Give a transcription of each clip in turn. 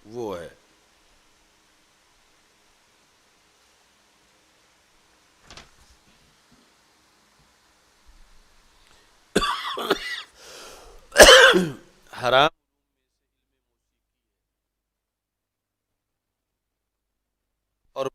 وہ ہے۔ حرام اور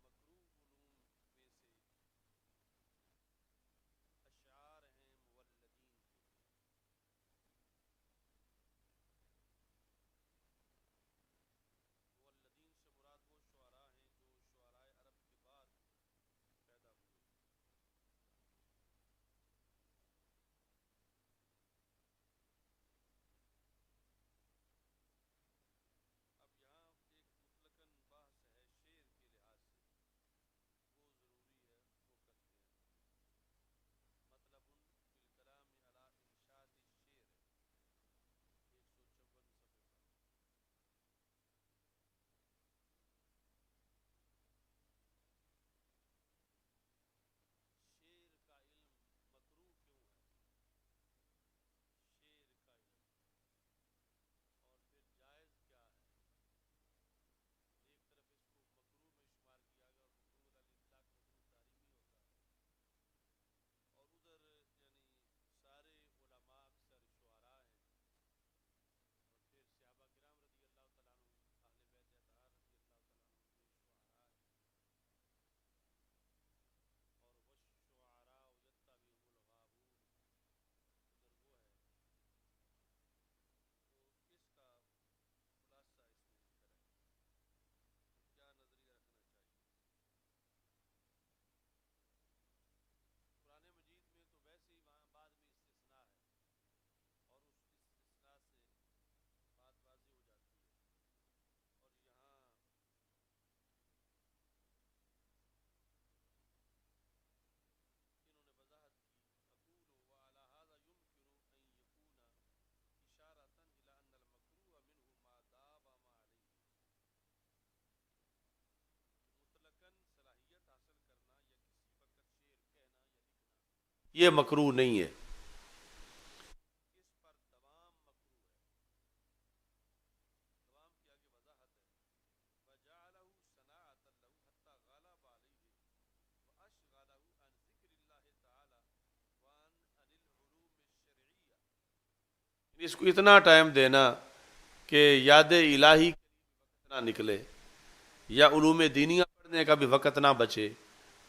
یہ مکروہ نہیں ہے۔ اس کو اتنا ٹائم دینا کہ یاد الہی نہ نکلے یا علوم دینیہ پڑھنے کا بھی وقت نہ بچے،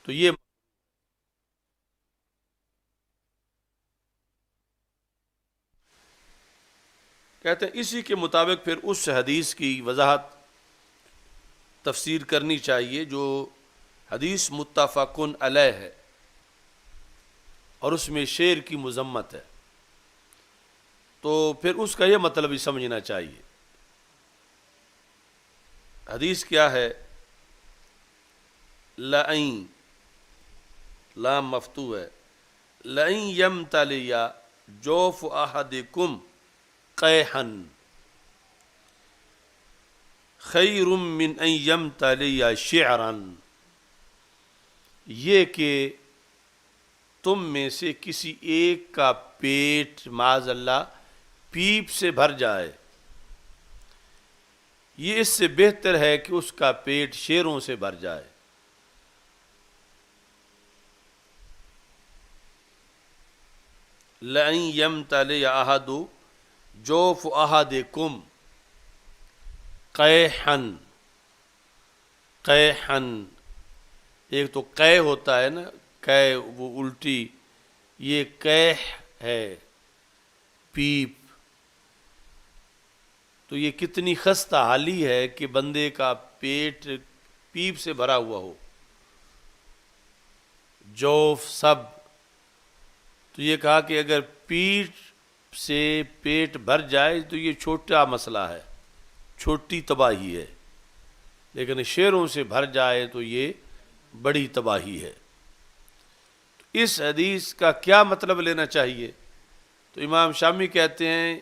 تو یہ کہتے ہیں اسی کے مطابق پھر اس حدیث کی وضاحت تفسیر کرنی چاہیے جو حدیث متفقن علیہ ہے اور اس میں شعر کی مذمت ہے، تو پھر اس کا یہ مطلب ہی سمجھنا چاہیے۔ حدیث کیا ہے؟ لَئِن، لام مفتوح ہے، لَئِن یمتلئ جوف احدکم قیحا خیر من ان یمتلئ شعرا، یہ کہ تم میں سے کسی ایک کا پیٹ معاذ اللہ پیپ سے بھر جائے، یہ اس سے بہتر ہے کہ اس کا پیٹ شیروں سے بھر جائے۔ لَئِن یمتلئ احد جوف احدکم قیحا، قیحا ایک تو قے ہوتا ہے نا، قے وہ الٹی، یہ قیح ہے پیپ، تو یہ کتنی خستہ حالی ہے کہ بندے کا پیٹ پیپ سے بھرا ہوا ہو، جوف سب، تو یہ کہا کہ اگر پیٹ سے پیٹ بھر جائے تو یہ چھوٹا مسئلہ ہے، چھوٹی تباہی ہے، لیکن شیروں سے بھر جائے تو یہ بڑی تباہی ہے۔ اس حدیث کا کیا مطلب لینا چاہیے؟ تو امام شامی کہتے ہیں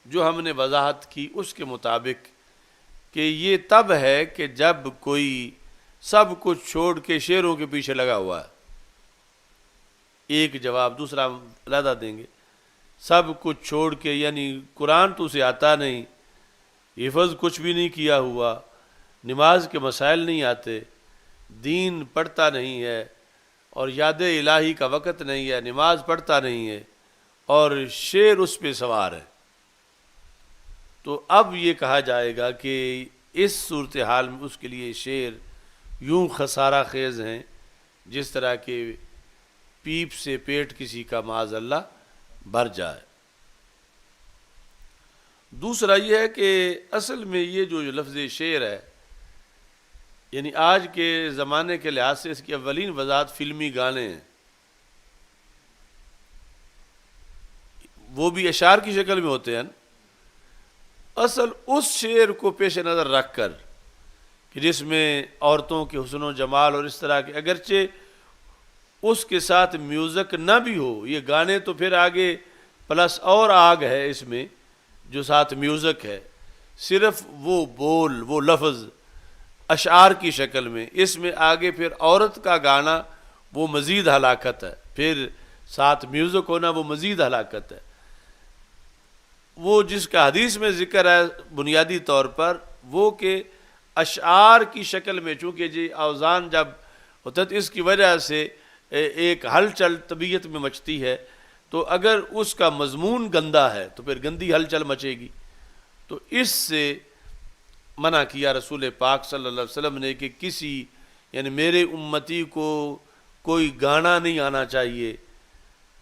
جو ہم نے وضاحت کی اس کے مطابق کہ یہ تب ہے کہ جب کوئی سب کچھ چھوڑ کے شیروں کے پیچھے لگا ہوا ہے۔ ایک جواب، دوسرا علیحدہ دیں گے، سب کچھ چھوڑ کے، یعنی قرآن تو اسے آتا نہیں، حفظ کچھ بھی نہیں کیا ہوا، نماز کے مسائل نہیں آتے، دین پڑھتا نہیں ہے، اور یاد الہی کا وقت نہیں ہے، نماز پڑھتا نہیں ہے، اور شعر اس پہ سوار ہے، تو اب یہ کہا جائے گا کہ اس صورتحال میں اس کے لیے شعر یوں خسارہ خیز ہیں جس طرح کہ پیپ سے پیٹ کسی کا معاذ اللہ بھر جائے۔ دوسرا یہ ہے کہ اصل میں یہ جو لفظ شعر ہے، یعنی آج کے زمانے کے لحاظ سے اس کی اولین وضاحت فلمی گانے ہیں، وہ بھی اشعار کی شکل میں ہوتے ہیں۔ اصل اس شعر کو پیش نظر رکھ کر کہ جس میں عورتوں کے حسن و جمال اور اس طرح کے، اگرچہ اس کے ساتھ میوزک نہ بھی ہو، یہ گانے تو پھر آگے پلس اور آگ ہے اس میں جو ساتھ میوزک ہے، صرف وہ بول، وہ لفظ اشعار کی شکل میں، اس میں آگے پھر عورت کا گانا وہ مزید ہلاکت ہے، پھر ساتھ میوزک ہونا وہ مزید ہلاکت ہے۔ وہ جس کا حدیث میں ذکر ہے بنیادی طور پر وہ کہ اشعار کی شکل میں، چونکہ جی اوزان جب ہوتا ہے تو اس کی وجہ سے ایک ہلچل طبیعت میں مچتی ہے، تو اگر اس کا مضمون گندا ہے تو پھر گندی ہلچل مچے گی، تو اس سے منع کیا رسول پاک صلی اللہ علیہ وسلم نے کہ کسی، یعنی میرے امتی کو کوئی گانا نہیں آنا چاہیے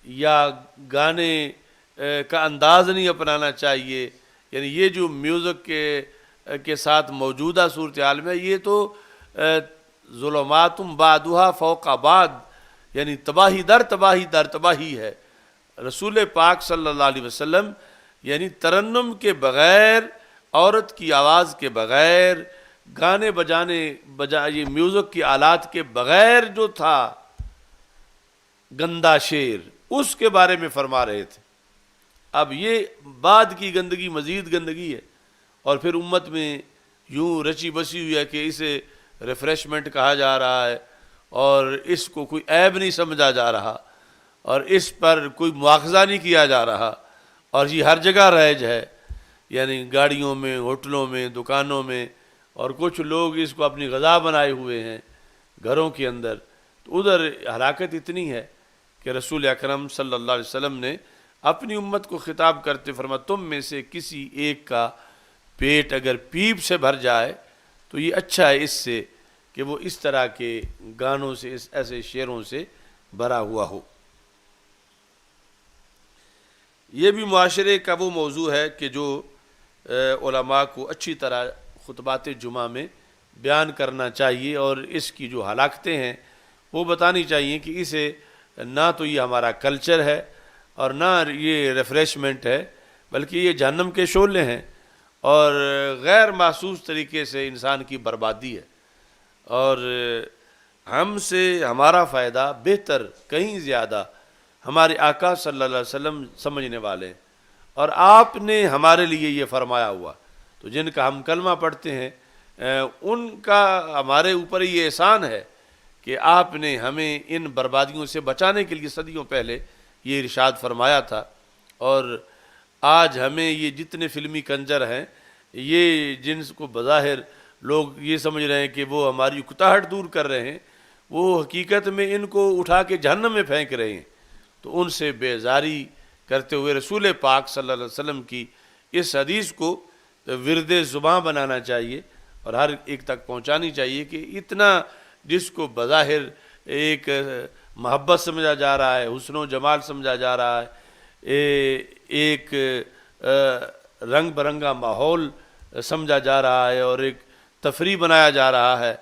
یا گانے کا انداز نہیں اپنانا چاہیے، یعنی یہ جو میوزک کے ساتھ موجودہ صورتحال میں یہ تو ظلمات بعدها فوق بعد، یعنی تباہی در تباہی در تباہی ہے۔ رسول پاک صلی اللہ علیہ وسلم یعنی ترنم کے بغیر، عورت کی آواز کے بغیر، گانے بجانے یہ میوزک کی آلات کے بغیر جو تھا گندا شعر، اس کے بارے میں فرما رہے تھے۔ اب یہ بعد کی گندگی مزید گندگی ہے، اور پھر امت میں یوں رچی بسی ہوئی ہے کہ اسے ریفریشمنٹ کہا جا رہا ہے، اور اس کو کوئی عیب نہیں سمجھا جا رہا، اور اس پر کوئی مواخذہ نہیں کیا جا رہا، اور یہ ہر جگہ رائج ہے، یعنی گاڑیوں میں، ہوٹلوں میں، دکانوں میں، اور کچھ لوگ اس کو اپنی غذا بنائے ہوئے ہیں گھروں کے اندر۔ تو ادھر ہلاکت اتنی ہے کہ رسول اکرم صلی اللہ علیہ وسلم نے اپنی امت کو خطاب کرتے فرمایا تم میں سے کسی ایک کا پیٹ اگر پیپ سے بھر جائے تو یہ اچھا ہے اس سے کہ وہ اس طرح کے گانوں سے، ایسے شعروں سے بھرا ہوا ہو۔ یہ بھی معاشرے کا وہ موضوع ہے کہ جو علماء کو اچھی طرح خطبات جمعہ میں بیان کرنا چاہیے، اور اس کی جو ہلاکتیں ہیں وہ بتانی چاہیے کہ اسے نہ تو یہ ہمارا کلچر ہے اور نہ یہ ریفریشمنٹ ہے، بلکہ یہ جہنم کے شعلے ہیں اور غیر محسوس طریقے سے انسان کی بربادی ہے، اور ہم سے ہمارا فائدہ بہتر کہیں زیادہ ہمارے آقا صلی اللہ علیہ وسلم سمجھنے والے ہیں، اور آپ نے ہمارے لیے یہ فرمایا ہوا، تو جن کا ہم کلمہ پڑھتے ہیں ان کا ہمارے اوپر یہ احسان ہے کہ آپ نے ہمیں ان بربادیوں سے بچانے کے لیے صدیوں پہلے یہ ارشاد فرمایا تھا۔ اور آج ہمیں یہ جتنے فلمی کنجر ہیں، یہ جن کو بظاہر لوگ یہ سمجھ رہے ہیں کہ وہ ہماری اکتاہٹ دور کر رہے ہیں، وہ حقیقت میں ان کو اٹھا کے جہنم میں پھینک رہے ہیں، تو ان سے بیزاری کرتے ہوئے رسول پاک صلی اللہ علیہ وسلم کی اس حدیث کو ورد زباں بنانا چاہیے اور ہر ایک تک پہنچانی چاہیے کہ اتنا جس کو بظاہر ایک محبت سمجھا جا رہا ہے، حسن و جمال سمجھا جا رہا ہے، ایک رنگ برنگا ماحول سمجھا جا رہا ہے اور ایک تفریح بنایا جا رہا ہے،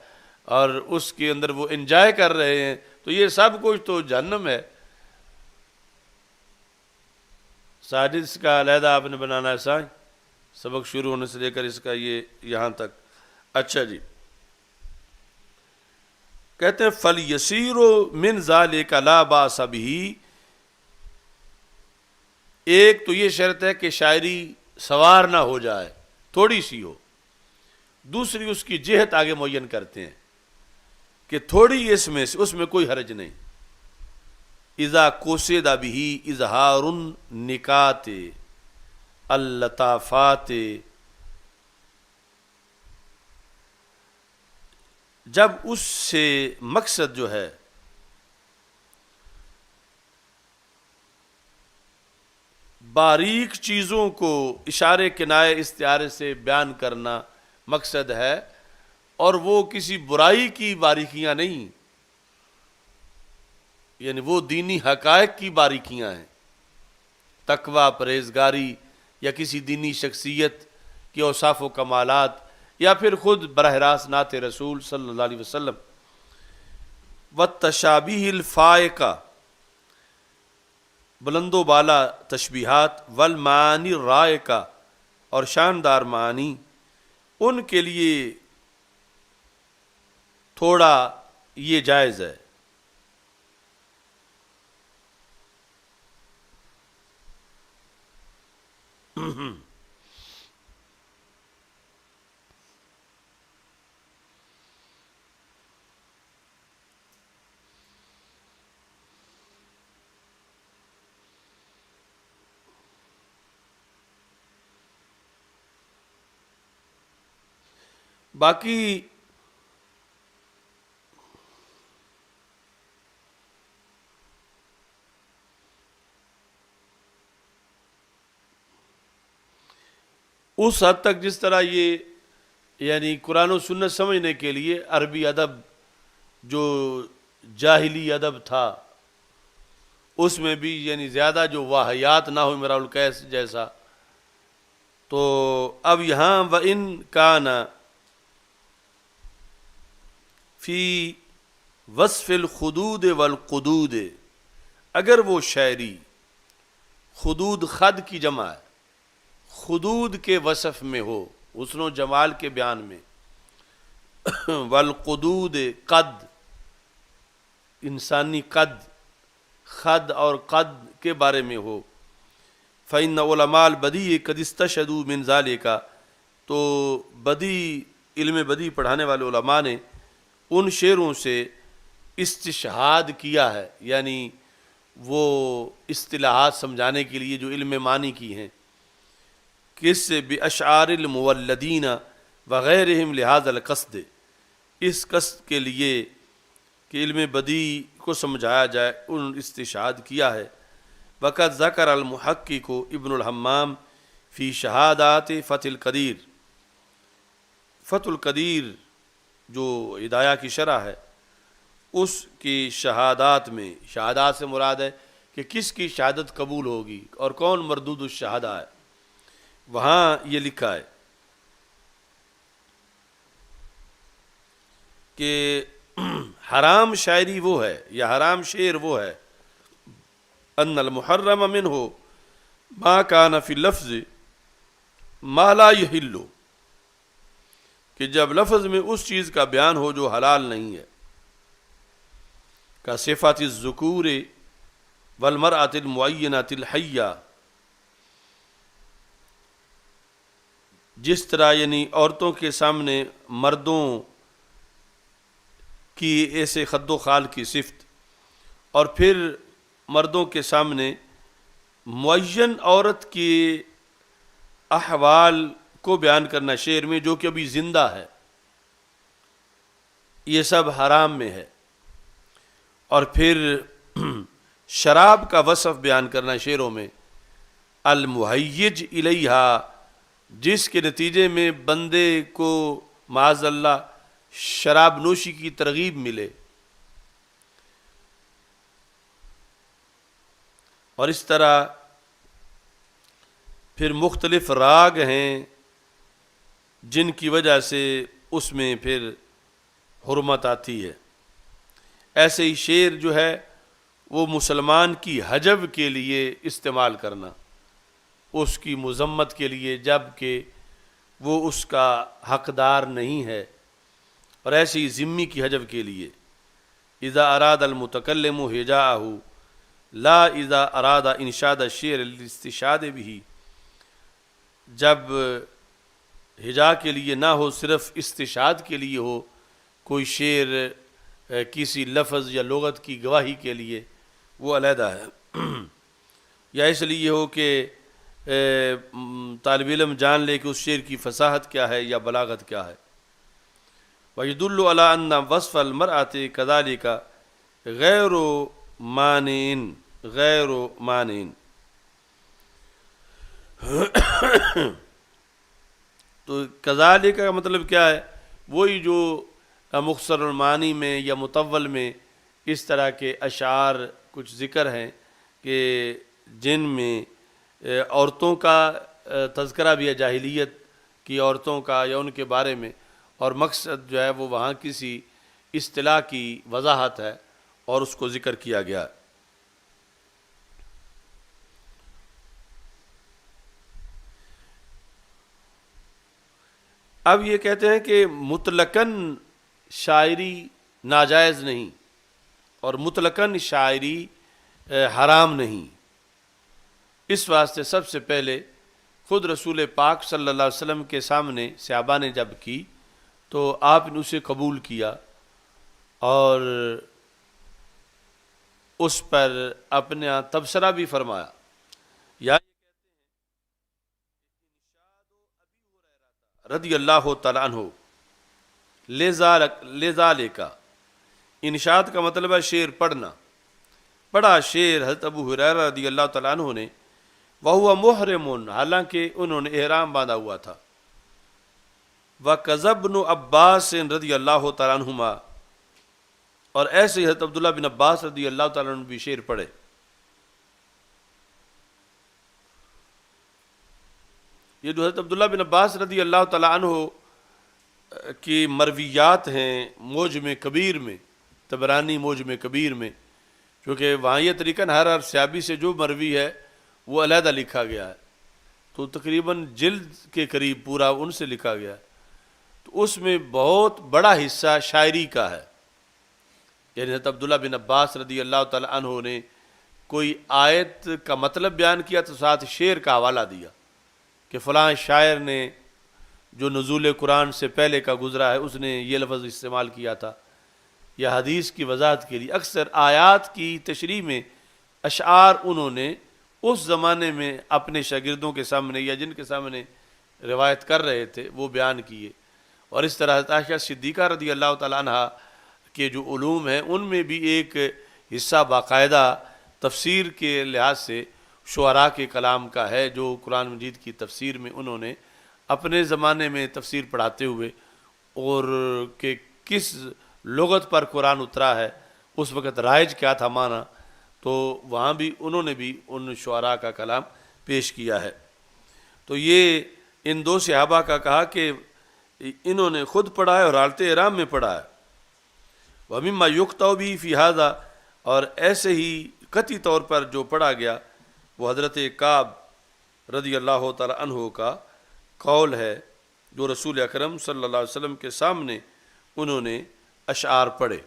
اور اس کے اندر وہ انجوائے کر رہے ہیں، تو یہ سب کچھ تو جہنم ہے۔ سادس کا علیحدہ آپ نے بنانا ہے سائیں، سبق شروع ہونے سے لے کر اس کا یہ یہاں تک۔ اچھا جی، کہتے ہیں فَلْيَسِيرُ مِنْ ذَلِكَ لَا بَأْسَ بِهِ، ایک تو یہ شرط ہے کہ شاعری سوار نہ ہو جائے، تھوڑی سی ہو، دوسری اس کی جہت آگے معین کرتے ہیں کہ تھوڑی اس میں کوئی حرج نہیں۔ اذا قصد به اظہار النکات اللطافات جب اس سے مقصد جو ہے باریک چیزوں کو اشارے کنائے استعارے سے بیان کرنا مقصد ہے، اور وہ کسی برائی کی باریکیاں نہیں، یعنی وہ دینی حقائق کی باریکیاں ہیں، تقوی، پرہیزگاری، یا کسی دینی شخصیت کے اوصاف و کمالات، یا پھر خود براہ راست نعت رسول صلی اللہ علیہ وسلم۔ والتشابیہ الفائقہ، بلند و بالا تشبیہات، والمعانی الرائقہ، اور شاندار معانی، ان کے لیے تھوڑا یہ جائز ہے۔ باقی اس حد تک جس طرح یہ یعنی قرآن و سنت سمجھنے کے لیے عربی ادب جو جاہلی ادب تھا اس میں بھی یعنی زیادہ جو واہیات نہ ہو امراء القیس جیسا، تو اب یہاں وَإِن كَانَ فی وصف الخدود والقدود، اگر وہ شاعری خدود خد کی جمع ہے، خدود کے وصف میں ہو، حسن و جمال کے بیان میں، والقدود قد، انسانی قد، خد اور قد کے بارے میں ہو، فإن علماء البدیع قد استشهدوا من ذلك، تو علم بدیع پڑھانے والے علماء نے ان شعروں سے استشہاد کیا ہے، یعنی وہ اصطلاحات سمجھانے کے لیے جو علم معنی کی ہیں، کس سے باشعار المولدین وغیرہم لہذا القصد، اس قصد کے لیے کہ علم بدیع کو سمجھایا جائے، ان استشہاد کیا ہے۔ وقد ذکر المحقق ابن الحمام فی شہادات فتح القدیر، فتح القدیر جو ہدایہ کی شرح ہے اس کی شہادات میں، شہادات سے مراد ہے کہ کس کی شہادت قبول ہوگی اور کون مردود الشہادہ ہے، وہاں یہ لکھا ہے کہ حرام شاعری وہ ہے یا حرام شعر وہ ہے، ان المحرم منہ ما کان فی اللفظ ما لا یحل، کہ جب لفظ میں اس چیز کا بیان ہو جو حلال نہیں ہے، کا صفات الذکور والمرأة المعینۃ الحیہ، جس طرح یعنی عورتوں کے سامنے مردوں کی ایسے خد و خال کی صفت، اور پھر مردوں کے سامنے معین عورت کے احوال کو بیان کرنا شعر میں جو کہ ابھی زندہ ہے، یہ سب حرام میں ہے۔ اور پھر شراب کا وصف بیان کرنا شعروں میں، المہیج الیہا، جس کے نتیجے میں بندے کو معاذ اللہ شراب نوشی کی ترغیب ملے، اور اس طرح پھر مختلف راگ ہیں جن کی وجہ سے اس میں پھر حرمت آتی ہے۔ ایسے ہی شعر جو ہے وہ مسلمان کی حجب کے لیے استعمال کرنا، اس کی مذمت کے لیے جب کہ وہ اس کا حقدار نہیں ہے، اور ایسے ہی ذمی کی حجب کے لیے، اذا اراد المتکلم ہجاءہ لا اذا اراد انشاد الشعر الاستشهاد بھی، جب ہجا کے لیے نہ ہو، صرف استشہاد کے لیے ہو، کوئی شعر کسی لفظ یا لغت کی گواہی کے لیے، وہ علیحدہ ہے۔ یا اس لیے ہو کہ طالب علم جان لے کہ اس شعر کی فصاحت کیا ہے یا بلاغت کیا ہے۔ وَيَدُلُّ عَلَىٰ أَنَّ وَصْفَ الْمَرْأَةِ كَذَلِكَ غَيْرُ مَانِعٍ تو کذالک کا مطلب کیا ہے؟ وہی جو مختصر المعانی میں یا مطول میں اس طرح کے اشعار کچھ ذکر ہیں کہ جن میں عورتوں کا تذکرہ بھی ہے، جاہلیت کی عورتوں کا یا ان کے بارے میں، اور مقصد جو ہے وہ وہاں کسی اصطلاح کی وضاحت ہے اور اس کو ذکر کیا گیا۔ اب یہ کہتے ہیں کہ مطلقاً شاعری ناجائز نہیں اور مطلقاً شاعری حرام نہیں۔ اس واسطے سب سے پہلے خود رسول پاک صلی اللہ علیہ وسلم کے سامنے صحابہ نے جب کی تو آپ نے اسے قبول کیا اور اس پر اپنے تبصرہ بھی فرمایا۔ یا رضی اللہ تعالیٰ عنہ لذالک، انشاد کا مطلب ہے شعر پڑھنا، پڑھا شعر حضرت ابو ہریرہ رضی اللہ تعالیٰ عنہ نے، وہو محرم، حالانکہ انہوں نے احرام باندھا ہوا تھا، وَكَذَا ابْنُ عباس رضی اللہ تعالیٰ عنہما، اور ایسے ہی حضرت عبداللہ بن عباس رضی اللہ تعالیٰ عنہ بھی شعر پڑھے۔ یہ جو حضرت عبداللہ بن عباس رضی اللہ تعالیٰ عنہ کی مرویات ہیں موجم کبیر میں، طبرانی موجم کبیر میں، کیونکہ وہاں یہ طریقہ ہر صحابی سے جو مروی ہے وہ علیحدہ لکھا گیا ہے، تو تقریباً جلد کے قریب پورا ان سے لکھا گیا ہے، تو اس میں بہت بڑا حصہ شاعری کا ہے۔ یعنی حضرت عبداللہ بن عباس رضی اللہ تعالیٰ عنہ نے کوئی آیت کا مطلب بیان کیا تو ساتھ شعر کا حوالہ دیا کہ فلاں شاعر نے جو نزول قرآن سے پہلے کا گزرا ہے اس نے یہ لفظ استعمال کیا تھا، یا حدیث کی وضاحت کے لیے اکثر آیات کی تشریح میں اشعار انہوں نے اس زمانے میں اپنے شاگردوں کے سامنے یا جن کے سامنے روایت کر رہے تھے وہ بیان کیے۔ اور اس طرح عائشہ صدیقہ رضی اللہ تعالیٰ عنہ کے جو علوم ہیں ان میں بھی ایک حصہ باقاعدہ تفسیر کے لحاظ سے شعراء کے کلام کا ہے، جو قرآن مجید کی تفسیر میں انہوں نے اپنے زمانے میں تفسیر پڑھاتے ہوئے اور کہ کس لغت پر قرآن اترا ہے، اس وقت رائج کیا تھا معنی، تو وہاں بھی انہوں نے بھی ان شعراء کا کلام پیش کیا ہے۔ تو یہ ان دو صحابہ کا کہا کہ انہوں نے خود پڑھا ہے اور حالت احرام میں پڑھا ہے۔ وَمِمَّا يُقْطَعُ بِهِ فِي هَذَا، اور ایسے ہی قطعی طور پر جو پڑھا گیا وہ حضرت کعب رضی اللہ تعالی عنہ کا قول ہے، جو رسول اکرم صلی اللہ علیہ وسلم کے سامنے انہوں نے اشعار پڑھے۔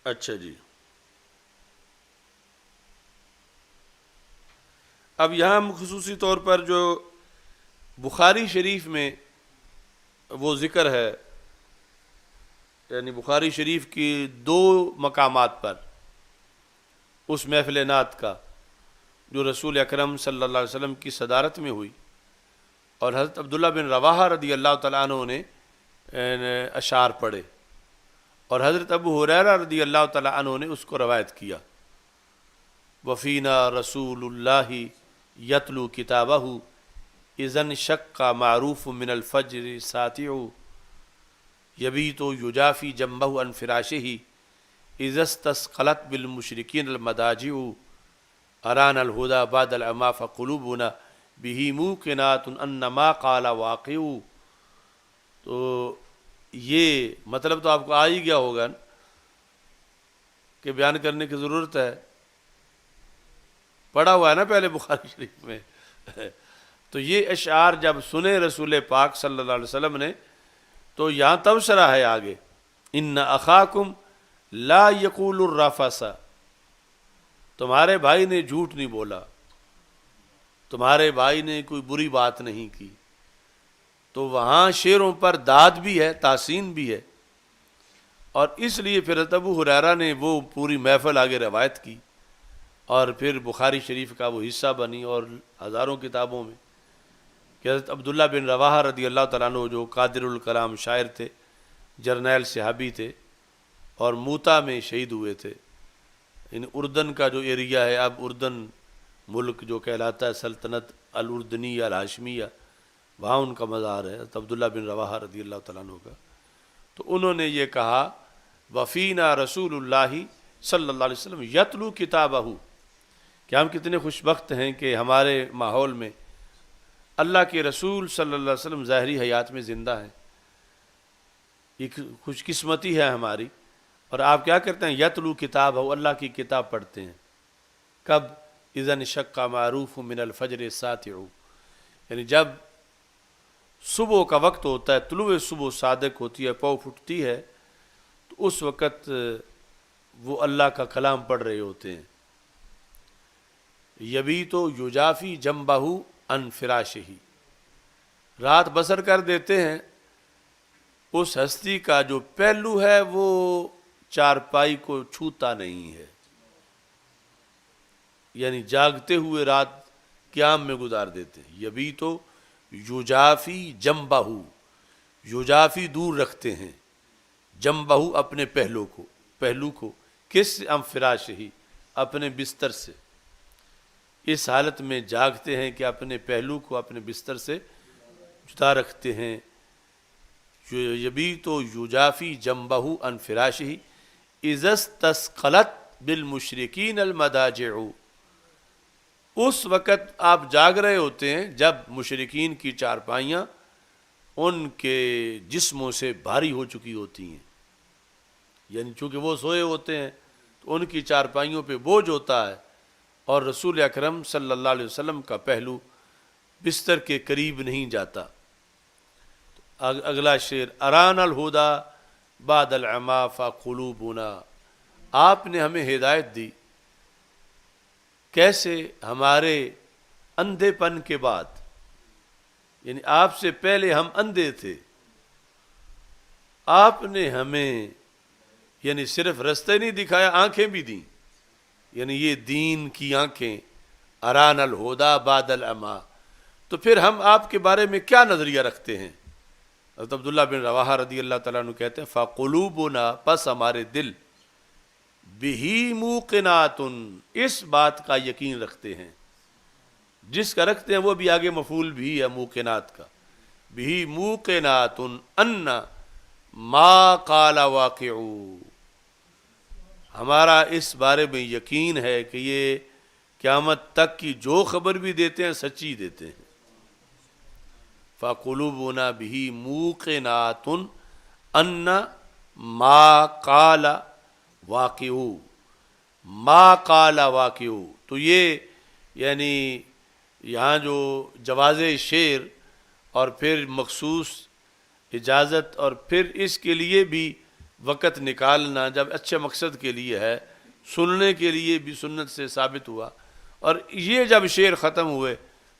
اچھا جی، اب یہاں خصوصی طور پر جو بخاری شریف میں وہ ذکر ہے، یعنی بخاری شریف کی دو مقامات پر اس محفل نعت کا جو رسول اکرم صلی اللہ علیہ وسلم کی صدارت میں ہوئی، اور حضرت عبداللہ بن رواحہ رضی اللہ تعالیٰ عنہ نے اشعار پڑھے، اور حضرت ابو ہریرہ رضی اللہ تعالیٰ عنہ نے اس کو روایت کیا۔ وفینا رسول اللہ یتلو کتابہ اذن شق معروف من الفجر ساتع یبیت یجافی جنبہ عن فراشہ اذا استثقلت بالمشرکین المضاجع ارانا الہدی بعد العمی فقلوبنا بہ موقنات ان ما قال واقع۔ تو یہ مطلب تو آپ کو آ ہی گیا ہوگا کہ بیان کرنے کی ضرورت ہے، پڑھا ہوا ہے نا پہلے بخاری شریف میں۔ تو یہ اشعار جب سنے رسول پاک صلی اللہ علیہ وسلم نے تو یہاں تبصرہ ہے آگے، ان اخاکم لا یقول الرفث، تمہارے بھائی نے جھوٹ نہیں بولا، تمہارے بھائی نے کوئی بری بات نہیں کی۔ تو وہاں شعروں پر داد بھی ہے، تحسین بھی ہے، اور اس لیے پھر ابو ہریرہ نے وہ پوری محفل آگے روایت کی، اور پھر بخاری شریف کا وہ حصہ بنی اور ہزاروں کتابوں میں کہ حضرت عبداللہ بن رواحہ رضی اللہ تعالیٰ عنہ جو قادر الکلام شاعر تھے، جرنیل صحابی تھے اور موتا میں شہید ہوئے تھے. ان اردن کا جو ایریا ہے، اب اردن ملک جو کہلاتا ہے سلطنت الاردنیہ الہاشمیہ، وہاں ان کا مزار ہے حضرت عبداللہ بن رواحہ رضی اللہ تعالیٰ عنہ کا. تو انہوں نے یہ کہا وفینا رسول اللہ صلی اللہ علیہ وسلم یتلو کتابہ، کہ ہم کتنے خوش بخت ہیں کہ ہمارے ماحول میں اللہ کے رسول صلی اللہ علیہ وسلم ظاہری حیات میں زندہ ہیں. ایک خوش قسمتی ہے ہماری. اور آپ کیا کرتے ہیں؟ یتلو کتاب ہو، اللہ کی کتاب پڑھتے ہیں. کب؟ اذا انشق معروف من الفجر ساطع، یعنی جب صبح کا وقت ہوتا ہے، طلوع صبح صادق ہوتی ہے، پاؤں پھٹتی ہے، تو اس وقت وہ اللہ کا کلام پڑھ رہے ہوتے ہیں. یبیت یجافی جنبہ عن فراشہ، رات بسر کر دیتے ہیں. اس ہستی کا جو پہلو ہے وہ چارپائی کو چھوتا نہیں ہے، یعنی جاگتے ہوئے رات قیام میں گزار دیتے ہیں. یبیت یجافی جنبہ، یجافی دور رکھتے ہیں، جنبہ اپنے پہلو کو کس سے؟ عن فراشہ، اپنے بستر سے. اس حالت میں جاگتے ہیں کہ اپنے پہلو کو اپنے بستر سے جدا رکھتے ہیں. یبیت یجافی جنبہ عن فراشہ اذا استثقلت بالمشرکین المضاجع، اس وقت آپ جاگ رہے ہوتے ہیں جب مشرکین کی چارپائیاں ان کے جسموں سے بھاری ہو چکی ہوتی ہیں. یعنی چونکہ وہ سوئے ہوتے ہیں تو ان کی چارپائیوں پہ بوجھ ہوتا ہے اور رسول اکرم صلی اللہ علیہ وسلم کا پہلو بستر کے قریب نہیں جاتا. اگلا شعر اران الہدی بعد العمی فقلوبنا، آپ نے ہمیں ہدایت دی کیسے؟ ہمارے اندھے پن کے بعد، یعنی آپ سے پہلے ہم اندھے تھے، آپ نے ہمیں یعنی صرف رستے نہیں دکھایا، آنکھیں بھی دیں. یعنی یہ دین کی آنکھیں، اران الہدی بعد العمی. تو پھر ہم آپ کے بارے میں کیا نظریہ رکھتے ہیں؟ حضرت عبداللہ بن رواحہ رضی اللہ تعالیٰ عنہ کہتے ہیں فَقُلُوبُنَا، پس ہمارے دل، بِهِ مُوقِنَاتٌ، اس بات کا یقین رکھتے ہیں. جس کا رکھتے ہیں وہ بھی آگے مفعول بھی ہے موقنات کا. بِهِ مُوقِنَاتٌ أَنَّ مَا قَالَ وَاقِعُ، ہمارا اس بارے میں یقین ہے کہ یہ قیامت تک کی جو خبر بھی دیتے ہیں سچی دیتے ہیں. فَقُلُوبُنَا بِهِ مُوقِنَاتٌ أَنَّ مَا قَالَ وَاقِعُ، ما قال واقع. تو یہ یعنی یہاں جو جواز شعر اور پھر مخصوص اجازت اور پھر اس کے لیے بھی وقت نکالنا جب اچھے مقصد کے لیے ہے، سننے کے لیے بھی سنت سے ثابت ہوا. اور یہ جب شعر ختم ہوئے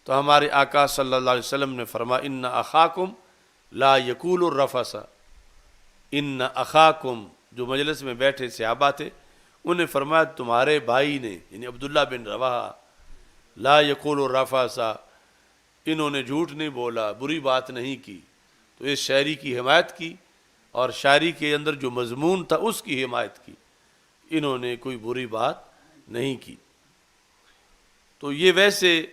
تو ہمارے آقا صلی اللہ علیہ وسلم نے فرمایا ان اخاکم لا یقول الرفث، ان اخاکم، جو مجلس میں بیٹھے صحابہ تھے انہیں فرمایا تمہارے بھائی نے، یعنی عبداللہ بن رواحہ، لا یقول الرفث، انہوں نے جھوٹ نہیں بولا، بری بات نہیں کی. تو اس شاعری کی حمایت کی اور شاعری کے اندر جو مضمون تھا اس کی حمایت کی. انہوں نے کوئی بری بات نہیں کی. تو یہ ویسے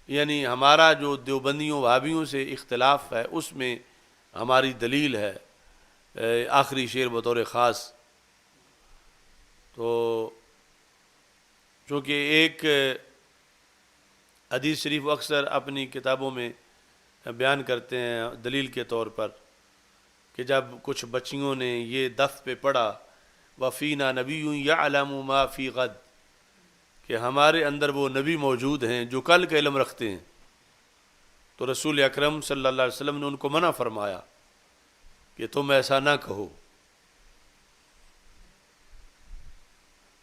یعنی ہمارا جو دیوبندیوں وہابیوں سے اختلاف ہے اس میں ہماری دلیل ہے. آخری شعر بطور خاص، تو چونکہ ایک حدیث شریف اکثر اپنی کتابوں میں بیان کرتے ہیں دلیل کے طور پر کہ جب کچھ بچیوں نے یہ دف پہ پڑھا وفینا نبی یعلم ما فی غد، کہ ہمارے اندر وہ نبی موجود ہیں جو کل کا علم رکھتے ہیں، تو رسول اکرم صلی اللہ علیہ وسلم نے ان کو منع فرمایا کہ تم ایسا نہ کہو.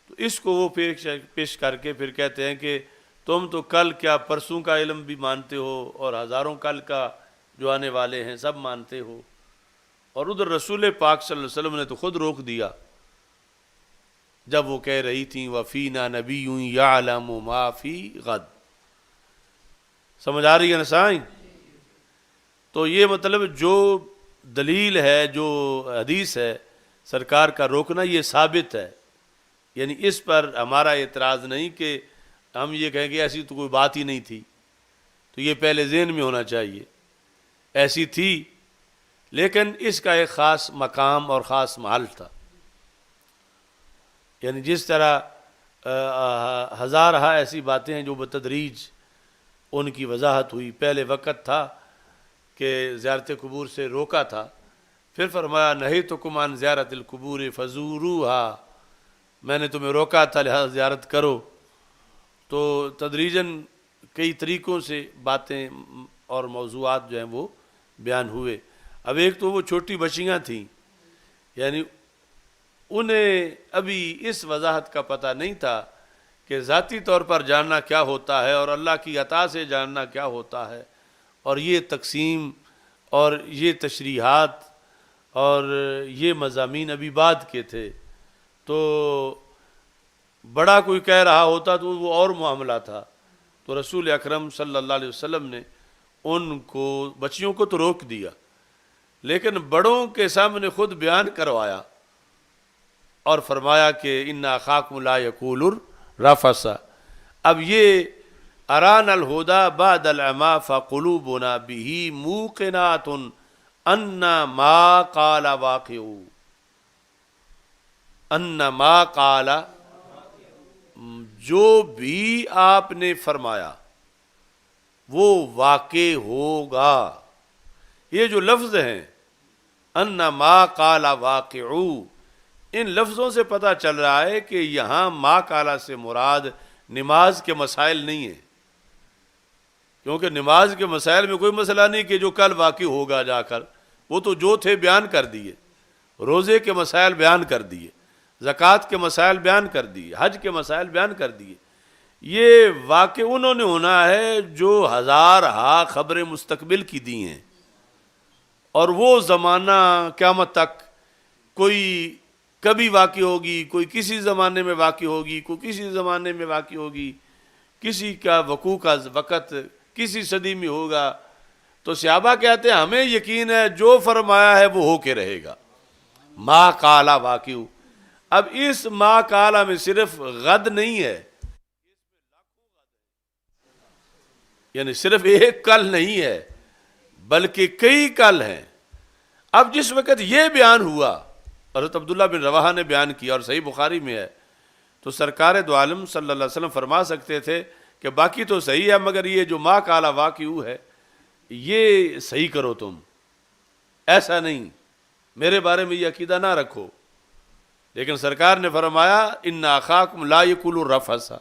تو اس کو وہ پیش کر کے پھر کہتے ہیں کہ تم تو کل کیا پرسوں کا علم بھی مانتے ہو اور ہزاروں کل کا جو آنے والے ہیں سب مانتے ہو، اور ادھر رسول پاک صلی اللہ علیہ وسلم نے تو خود روک دیا. جب وہ کہہ رہی تھیں وَفِينَا نَبِيٌّ يَعْلَمُ مَا فِي غَد. سمجھ آ رہی ہے نا سائیں؟ تو یہ مطلب جو دلیل ہے، جو حدیث ہے سرکار کا روکنا، یہ ثابت ہے. یعنی اس پر ہمارا اعتراض نہیں کہ ہم یہ کہیں کہ ایسی تو کوئی بات ہی نہیں تھی. تو یہ پہلے ذہن میں ہونا چاہیے، ایسی تھی لیکن اس کا ایک خاص مقام اور خاص محل تھا. یعنی جس طرح ہزارہ ایسی باتیں ہیں جو بتدریج ان کی وضاحت ہوئی. پہلے وقت تھا کہ زیارت قبور سے روکا تھا، پھر فرمایا نہیتکم عن زیارت القبور فزوروہا، میں نے تمہیں روکا تھا لہذا زیارت کرو. تو تدریجاً کئی طریقوں سے باتیں اور موضوعات جو ہیں وہ بیان ہوئے. اب ایک تو وہ چھوٹی بچیاں تھیں، یعنی انہیں ابھی اس وضاحت کا پتہ نہیں تھا کہ ذاتی طور پر جاننا کیا ہوتا ہے اور اللہ کی عطا سے جاننا کیا ہوتا ہے، اور یہ تقسیم اور یہ تشریحات اور یہ مضامین ابھی بعد کے تھے. تو بڑا کوئی کہہ رہا ہوتا تو وہ اور معاملہ تھا. تو رسول اکرم صلی اللہ علیہ وسلم نے ان کو، بچیوں کو تو روک دیا، لیکن بڑوں کے سامنے خود بیان کروایا اور فرمایا کہ ان اخاکم لا یقول الرفث. اب یہ اران الہدی بعد العمی فقلوبنا به موقنات ان ما قال واقع، ان ما قال، جو بھی آپ نے فرمایا وہ واقع ہوگا. یہ جو لفظ ہیں ان ما قال واقع، ان لفظوں سے پتہ چل رہا ہے کہ یہاں ما قال سے مراد نماز کے مسائل نہیں ہیں، کیونکہ نماز کے مسائل میں کوئی مسئلہ نہیں کہ جو کل واقع ہوگا جا کر، وہ تو جو تھے بیان کر دیے. روزے کے مسائل بیان کر دیے، زکوٰۃ کے مسائل بیان کر دیے، حج کے مسائل بیان کر دیے. یہ واقع انہوں نے ہونا ہے جو ہزارہا خبریں مستقبل کی دی ہیں، اور وہ زمانہ قیامت تک کوئی کبھی واقع ہوگی، کوئی کسی زمانے میں واقع ہوگی، کوئی کسی زمانے میں واقع ہوگی، کسی کا وقوع کا وقت کسی صدی میں ہوگا. تو صحابہ کہتے ہیں ہمیں یقین ہے جو فرمایا ہے وہ ہو کے رہے گا. ما قال واقع. اب اس ما قال میں صرف غد نہیں ہے، یعنی صرف ایک کل نہیں ہے بلکہ کئی کل ہیں. اب جس وقت یہ بیان ہوا، حضرت عبداللہ بن رواحہ نے بیان کیا اور صحیح بخاری میں ہے، تو سرکار دو عالم صلی اللہ علیہ وسلم فرما سکتے تھے کہ باقی تو صحیح ہے مگر یہ جو ما قال واقع ہے یہ صحیح کرو، تم ایسا نہیں، میرے بارے میں یہ عقیدہ نہ رکھو. لیکن سرکار نے فرمایا ان اخاکم لا یقول الرفث،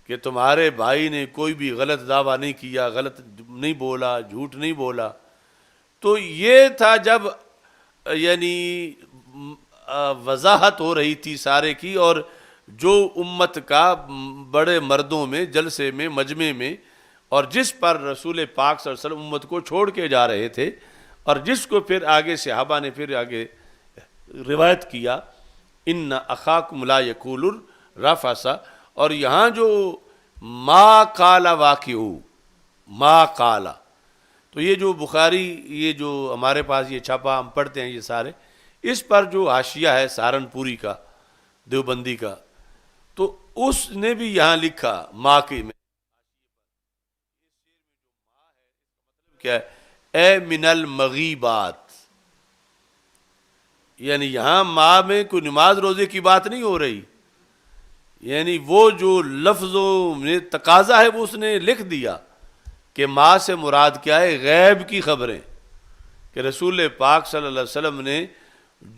کہ تمہارے بھائی نے کوئی بھی غلط دعویٰ نہیں کیا، غلط نہیں بولا، جھوٹ نہیں بولا. تو یہ تھا جب یعنی وضاحت ہو رہی تھی سارے کی، اور جو امت کا بڑے مردوں میں جلسے میں مجمع میں، اور جس پر رسول پاک صلی اللہ علیہ وسلم امت کو چھوڑ کے جا رہے تھے، اور جس کو پھر آگے صحابہ نے پھر آگے روایت کیا ان اخاکم لا یقول الرفث. اور یہاں جو ما قال واقع، ما قال، تو یہ جو بخاری، یہ جو ہمارے پاس یہ چھپا ہم پڑھتے ہیں یہ سارے، اس پر جو حاشیہ ہے سہارنپوری کا، دیوبندی کا، تو اس نے بھی یہاں لکھا ما کے میں کیا ہے، اے من المغیبات، یعنی یہاں ما میں کوئی نماز روزے کی بات نہیں ہو رہی، یعنی وہ جو لفظوں میں تقاضا ہے وہ اس نے لکھ دیا کہ ما سے مراد کیا ہے، غیب کی خبریں، کہ رسول پاک صلی اللہ علیہ وسلم نے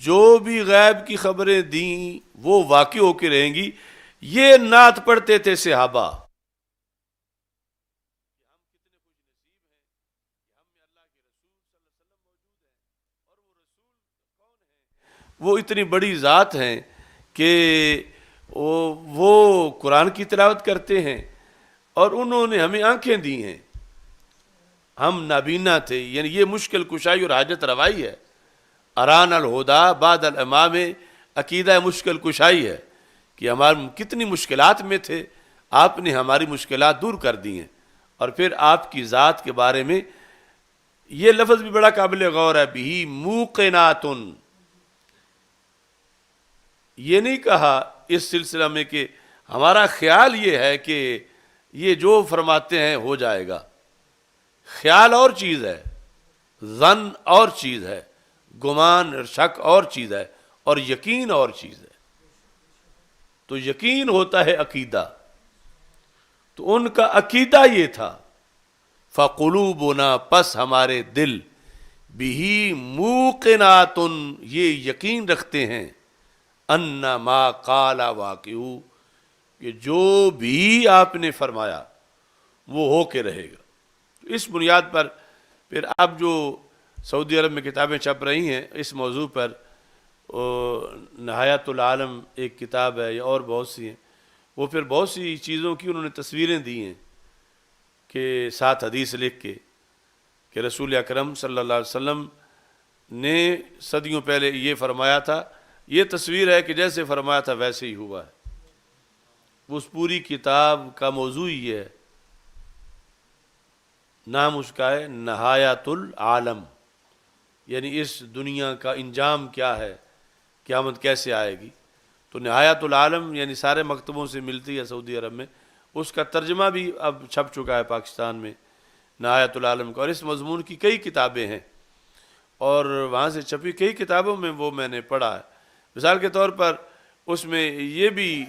جو بھی غیب کی خبریں دیں وہ واقع ہو کے رہیں گی. یہ نعت پڑھتے تھے صحابہ. وہ اتنی بڑی ذات ہیں کہ وہ قرآن کی تلاوت کرتے ہیں، اور انہوں نے ہمیں آنکھیں دی ہیں، ہم نابینا تھے. یعنی یہ مشکل کشائی اور حاجت روائی ہے. اران الہدی بعد الامام عقیدہ مشکل کشائی ہے کہ ہمارے کتنی مشکلات میں تھے، آپ نے ہماری مشکلات دور کر دی ہیں۔ اور پھر آپ کی ذات کے بارے میں یہ لفظ بھی بڑا قابل غور ہے، بِہِ موقناتٌ۔ یہ نہیں کہا اس سلسلہ میں کہ ہمارا خیال یہ ہے کہ یہ جو فرماتے ہیں ہو جائے گا۔ خیال اور چیز ہے، ظن اور چیز ہے، گمان اور شک اور چیز ہے، اور یقین اور چیز ہے۔ تو یقین ہوتا ہے عقیدہ، تو ان کا عقیدہ یہ تھا، فَقُلُوبُنَا، پس ہمارے دل، بِہِ موقناتٌ، یہ یقین رکھتے ہیں، ان ما قال واقع، کہ جو بھی آپ نے فرمایا وہ ہو کے رہے گا۔ اس بنیاد پر پھر اب جو سعودی عرب میں کتابیں چھپ رہی ہیں اس موضوع پر، نہایت العالم ایک کتاب ہے، یا اور بہت سی ہیں، وہ پھر بہت سی چیزوں کی انہوں نے تصویریں دی ہیں کہ 7 حدیث لکھ کے کہ رسول اکرم صلی اللہ علیہ وسلم نے صدیوں پہلے یہ فرمایا تھا، یہ تصویر ہے کہ جیسے فرمایا تھا ویسے ہی ہوا ہے۔ اس پوری کتاب کا موضوع یہ ہے، نام اس کا ہے نہایت العالم، یعنی اس دنیا کا انجام کیا ہے، قیامت کیسے آئے گی۔ تو نہایت العالم یعنی سارے مکتبوں سے ملتی ہے سعودی عرب میں، اس کا ترجمہ بھی اب چھپ چکا ہے پاکستان میں نہایت العالم کا، اور اس مضمون کی کئی کتابیں ہیں، اور وہاں سے چھپی کئی کتابوں میں وہ میں نے پڑھا ہے۔ مثال کے طور پر اس میں یہ بھی،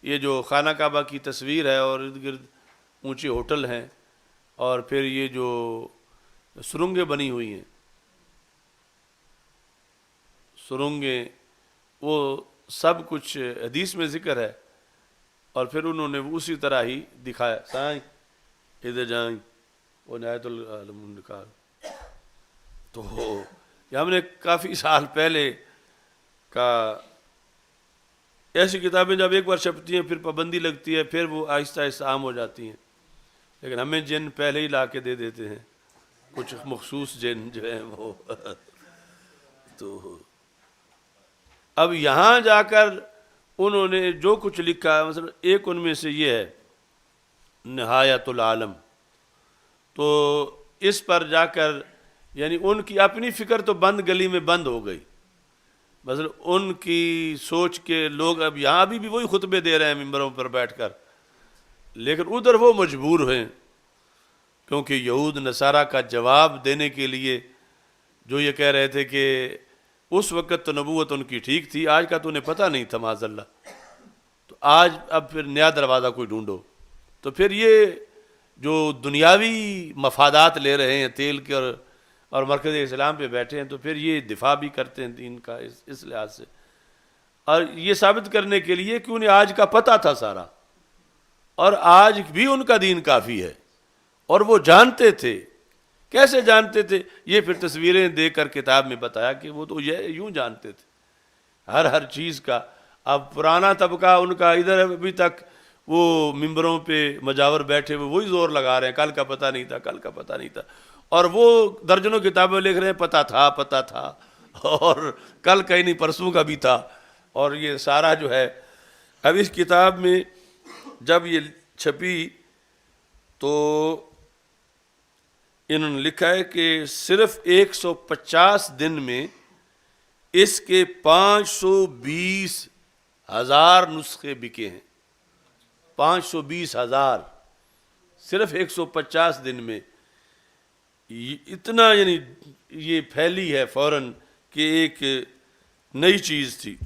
یہ جو خانہ کعبہ کی تصویر ہے اور ارد گرد اونچے ہوٹل ہیں، اور پھر یہ جو سرنگیں بنی ہوئی ہیں، سرنگیں، وہ سب کچھ حدیث میں ذکر ہے، اور پھر انہوں نے اسی طرح ہی دکھایا، سائیں ادھر جائیں، وہ نہایت العالم لکھا۔ تو یہ ہم نے کافی سال پہلے کا، ایسی کتابیں جب ایک بار چھپتی ہیں پھر پابندی لگتی ہے، پھر وہ آہستہ آہستہ عام ہو جاتی ہیں، لیکن ہمیں جن پہلے ہی لا کے دے دیتے ہیں، کچھ مخصوص جن جو ہیں وہ تو اب یہاں جا کر انہوں نے جو کچھ لکھا ہے، مثلا ایک ان میں سے یہ ہے نہایت العالم، تو اس پر جا کر یعنی ان کی اپنی فکر تو بند گلی میں بند ہو گئی، مثلا ان کی سوچ کے لوگ اب یہاں بھی وہی خطبے دے رہے ہیں ممبروں پر بیٹھ کر، لیکن ادھر وہ مجبور ہیں، کیونکہ یہود نصارہ کا جواب دینے کے لیے جو یہ کہہ رہے تھے کہ اس وقت تو نبوت ان کی ٹھیک تھی، آج کا تو انہیں پتہ نہیں تھا معاذ اللہ، تو آج اب پھر نیا دروازہ کوئی ڈھونڈو۔ تو پھر یہ جو دنیاوی مفادات لے رہے ہیں تیل کے اور مرکز اسلام پہ بیٹھے ہیں، تو پھر یہ دفاع بھی کرتے ہیں دین کا اس لحاظ سے، اور یہ ثابت کرنے کے لیے کہ انہیں آج کا پتہ تھا سارا، اور آج بھی ان کا دین کافی ہے، اور وہ جانتے تھے۔ کیسے جانتے تھے؟ یہ پھر تصویریں دے کر کتاب میں بتایا کہ وہ تو یہ یوں جانتے تھے ہر چیز کا۔ اب پرانا طبقہ ان کا ادھر ابھی تک وہ ممبروں پہ مجاور بیٹھے ہوئے وہی زور لگا رہے ہیں، کل کا پتہ نہیں تھا، کل کا پتہ نہیں تھا، اور وہ درجنوں کتابیں لکھ رہے ہیں پتہ تھا، اور کل کہیں نہیں پرسوں کا بھی تھا، اور یہ سارا جو ہے۔ اب اس کتاب میں جب یہ چھپی تو انہوں نے لکھا ہے کہ صرف 150 دن میں اس کے 520,000 نسخے بکے ہیں، 520,000 صرف 150 دن میں، اتنا یعنی یہ پھیلی ہے فوراً کہ ایک نئی چیز تھی۔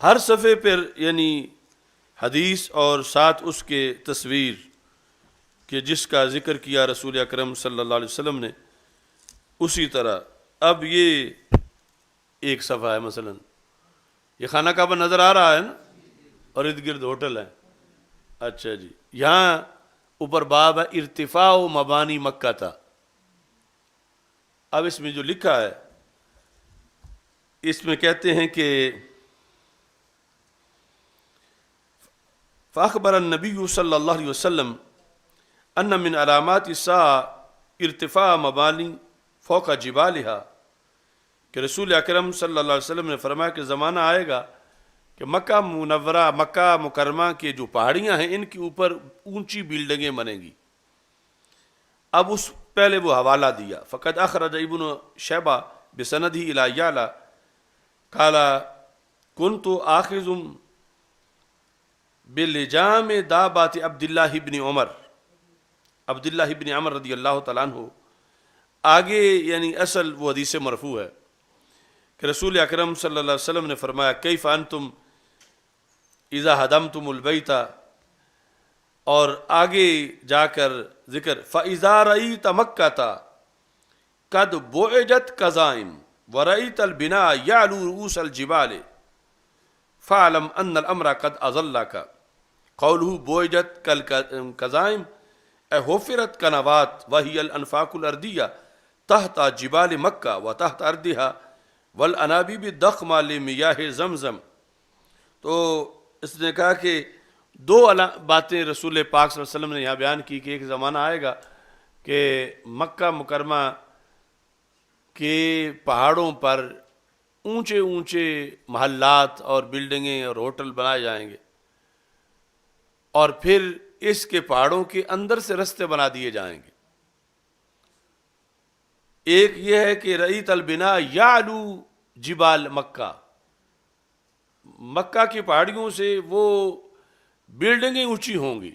ہر صفحے پر یعنی حدیث اور ساتھ اس کے تصویر کہ جس کا ذکر کیا رسول اکرم صلی اللہ علیہ وسلم نے، اسی طرح اب یہ ایک صفحہ ہے، مثلا یہ خانہ کعبہ نظر آ رہا ہے نا، اور ارد گرد ہوٹل ہے۔ اچھا جی، یہاں اوپر باب ہے ارتفاع مبانی مکہ تھا۔ اب اس میں جو لکھا ہے، اس میں کہتے ہیں کہ فاخبر النبی صلی اللہ علیہ وسلم ان من علامات الساعة ارتفاع مبانی فوق جبالها کہ رسول اکرم صلی اللہ علیہ وسلم نے فرمایا کہ زمانہ آئے گا کہ مکہ منورہ مکہ مکرمہ کے جو پہاڑیاں ہیں ان کے اوپر اونچی بلڈنگیں بنیں گی. اب اس پہلے وہ حوالہ دیا. فقد اخرج ابن شیبہ بسندہ الی یعلا قال كنت آخذ بلجام دابات عبداللہ ابن عمر. عبداللہ ابن عمر رضی اللہ تعالیٰ عنہ آگے یعنی اصل وہ حدیث مرفوع ہے کہ رسول اکرم صلی اللہ علیہ وسلم نے فرمایا کیف انتم اذا ہدمتم البیت، اور آگے جا کر ذکر فَإِذَا رَأَيْتَ مَكَّةَ قَدْ بُعِجَتْ كَظَائِمْ وَرَأَيْتَ الْبِنَاءَ يَعْلُو رُؤُوسَ الْجِبَالِ فَاعْلَمْ أَنَّ الْأَمْرَ قَدْ أَضَلَّكَ. قَوْلُهُ بُعِجَتْ كَالْكَظَائِمْ أي حُفِّرَتْ كَنَوَاتٍ وَهِيَ الْأَنْفَاقُ الْأَرْضِيَّةُ تحت جبال مکہ و تحت اردها والانابیب الضخمہ لمیاہ زمزم. تو اس نے کہا کہ دو باتیں رسول پاک صلی اللہ علیہ وسلم نے یہاں بیان کی کہ ایک زمانہ آئے گا کہ مکہ مکرمہ کے پہاڑوں پر اونچے اونچے محلات اور بلڈنگیں اور ہوٹل بنائے جائیں گے، اور پھر اس کے پہاڑوں کے اندر سے رستے بنا دیے جائیں گے. ایک یہ ہے کہ رأیت البناء یعلو جبال مکہ، مکہ کی پہاڑیوں سے وہ بلڈنگیں اونچی ہوں گی.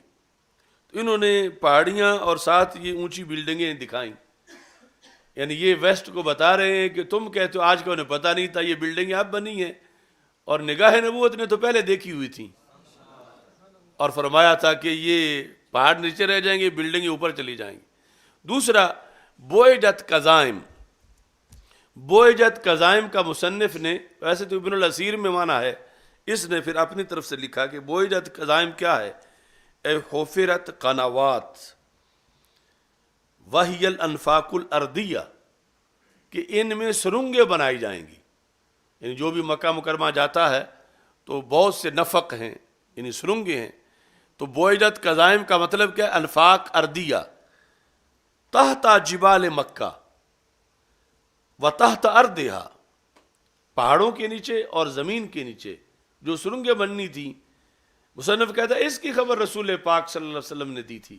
تو انہوں نے پہاڑیاں اور ساتھ یہ اونچی بلڈنگیں دکھائیں، یعنی یہ ویسٹ کو بتا رہے ہیں کہ تم کہتے ہو آج کا انہیں پتہ نہیں تھا یہ بلڈنگیں اب بنی ہیں، اور نگاہ نبوت نے تو پہلے دیکھی ہوئی تھیں اور فرمایا تھا کہ یہ پہاڑ نیچے رہ جائیں گے، بلڈنگیں اوپر چلی جائیں گی. دوسرا بوئجت کظائم. بوئجت کظائم کا مصنف نے، ویسے تو ابن الاسیر میں مانا ہے، اس نے پھر اپنی طرف سے لکھا کہ بوئجت کظائم کیا ہے؟ اے حفرت قنوات وہی الانفاق الارضیہ، کہ ان میں سرنگیں بنائی جائیں گی. یعنی جو بھی مکہ مکرمہ جاتا ہے تو بہت سے نفق ہیں، یعنی سرنگیں ہیں. تو بوئجت کظائم کا مطلب کیا ہے؟ انفاق ارضیہ تحت جبال مکہ و تحت اردہا، پہاڑوں کے نیچے اور زمین کے نیچے جو سرنگیں بننی تھیں. مصنف کہتا ہے اس کی خبر رسول پاک صلی اللہ علیہ وسلم نے دی تھی.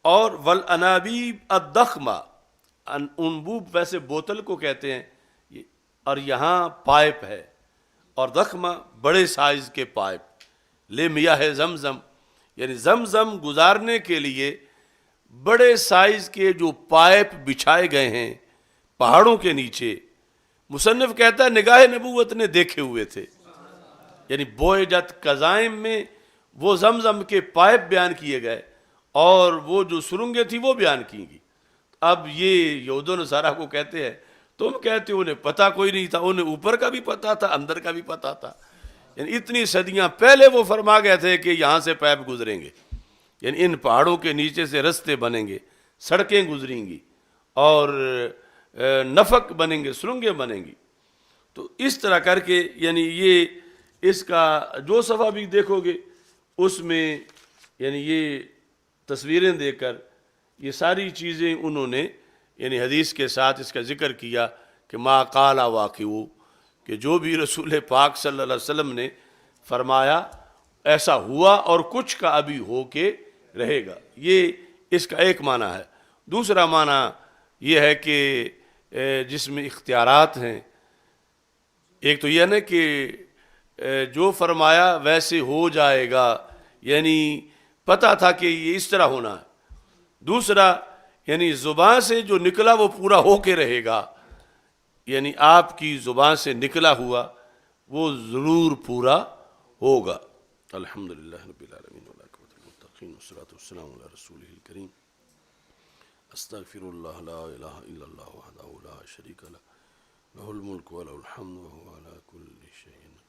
اور والانابیب الضخمہ، انبوب ویسے بوتل کو کہتے ہیں، اور یہاں پائپ ہے، اور ضخمہ بڑے سائز کے پائپ، لے میاہ زمزم، یعنی زمزم گزارنے کے لیے بڑے سائز کے جو پائپ بچھائے گئے ہیں پہاڑوں کے نیچے. مصنف کہتا ہے نگاہ نبوت نے دیکھے ہوئے تھے. یعنی بوئجت کظائم میں وہ زمزم کے پائپ بیان کیے گئے اور وہ جو سرنگیں تھیں وہ بیان کی گئی. اب یہ یہود و نصارہ کو کہتے ہیں تم کہتے ہو انہیں پتہ کوئی نہیں تھا، انہیں اوپر کا بھی پتہ تھا اندر کا بھی پتہ تھا. یعنی اتنی صدیاں پہلے وہ فرما گئے تھے کہ یہاں سے پائپ گزریں گے، یعنی ان پہاڑوں کے نیچے سے رستے بنیں گے، سڑکیں گزریں گی اور نفق بنیں گے، سرنگیں بنیں گی. تو اس طرح کر کے یعنی یہ اس کا جو صفحہ بھی دیکھو گے اس میں یعنی یہ تصویریں دے کر یہ ساری چیزیں انہوں نے یعنی حدیث کے ساتھ اس کا ذکر کیا کہ ما قال واقعو، کہ جو بھی رسول پاک صلی اللہ علیہ وسلم نے فرمایا ایسا ہوا اور کچھ کا ابھی ہو کے رہے گا. یہ اس کا ایک معنی ہے. دوسرا معنی یہ ہے کہ جس میں اختیارات ہیں. ایک تو یہ نا کہ جو فرمایا ویسے ہو جائے گا، یعنی پتہ تھا کہ یہ اس طرح ہونا ہے. دوسرا یعنی زبان سے جو نکلا وہ پورا ہو کے رہے گا، یعنی آپ کی زبان سے نکلا ہوا وہ ضرور پورا ہوگا. الحمدللہ رب العالمین والعاقبۃ للمتقین والصلاۃ والسلام علی رسولہ الکریم. استغفر اللہ لا الہ الا اللہ وحدہ لا شریک لہ، لہ الملک ولہ الحمد وہو علی کل شیء